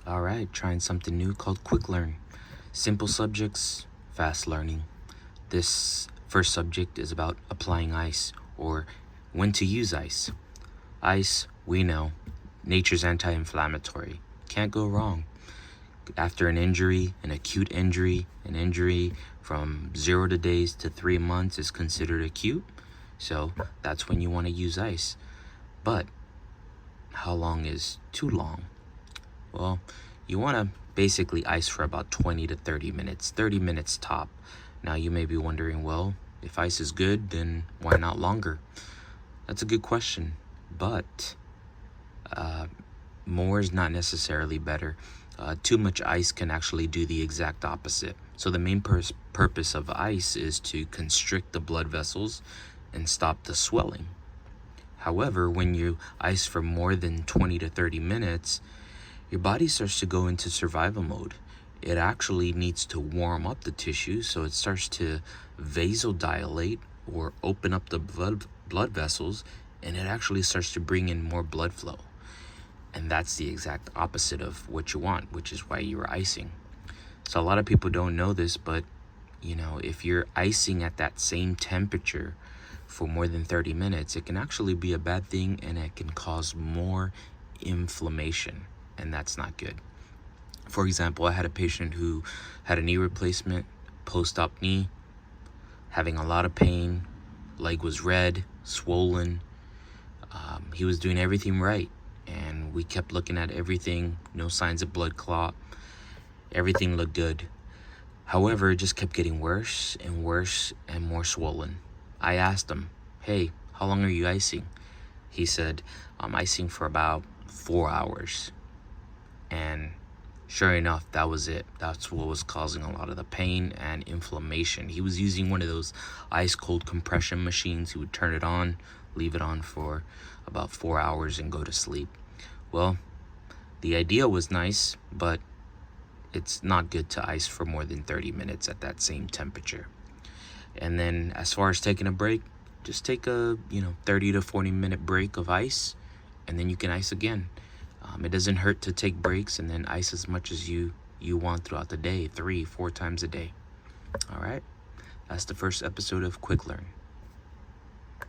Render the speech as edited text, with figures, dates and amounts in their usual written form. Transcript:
All right, trying something new called Quick Learn. Simple subjects, fast learning. This first subject is about applying ice or when to use ice. Ice, we know, nature's anti-inflammatory. Can't go wrong. After an injury, an acute injury, an injury from 0 days to 3 months is considered acute. So that's when you want to use ice. But how long is too long? Well, you want to basically ice for about 20 to 30 minutes, 30 minutes top. Now you may be wondering, well, if ice is good, then why not longer? That's a good question, but more is not necessarily better. Too much ice can actually do the exact opposite. So the main purpose of ice is to constrict the blood vessels and stop the swelling. However, when you ice for more than 20 to 30 minutes, your body starts to go into survival mode. It actually needs to warm up the tissue, so it starts to vasodilate or open up the blood vessels, and it actually starts to bring in more blood flow. And that's the exact opposite of what you want, which is why you're icing. So a lot of people don't know this, but if you're icing at that same temperature for more than 30 minutes, it can actually be a bad thing, and it can cause more inflammation, and that's not good. For example, I had a patient who had a knee replacement, post-op knee, having a lot of pain, leg was red, swollen. He was doing everything right, and we kept looking at everything, no signs of blood clot. Everything looked good. However, it just kept getting worse and worse and more swollen. I asked him, hey, how long are you icing? He said, I'm icing for about 4 hours. And sure enough, that was it. That's what was causing a lot of the pain and inflammation. He was using one of those ice cold compression machines. He would turn it on, leave it on for about 4 hours and go to sleep. Well, the idea was nice, but it's not good to ice for more than 30 minutes at that same temperature. And then as far as taking a break, just take a 30 to 40 minute break of ice, and then you can ice again. It doesn't hurt to take breaks and then ice as much as you want throughout the day, 3-4 times a day. All right, that's the first episode of Quick Learn.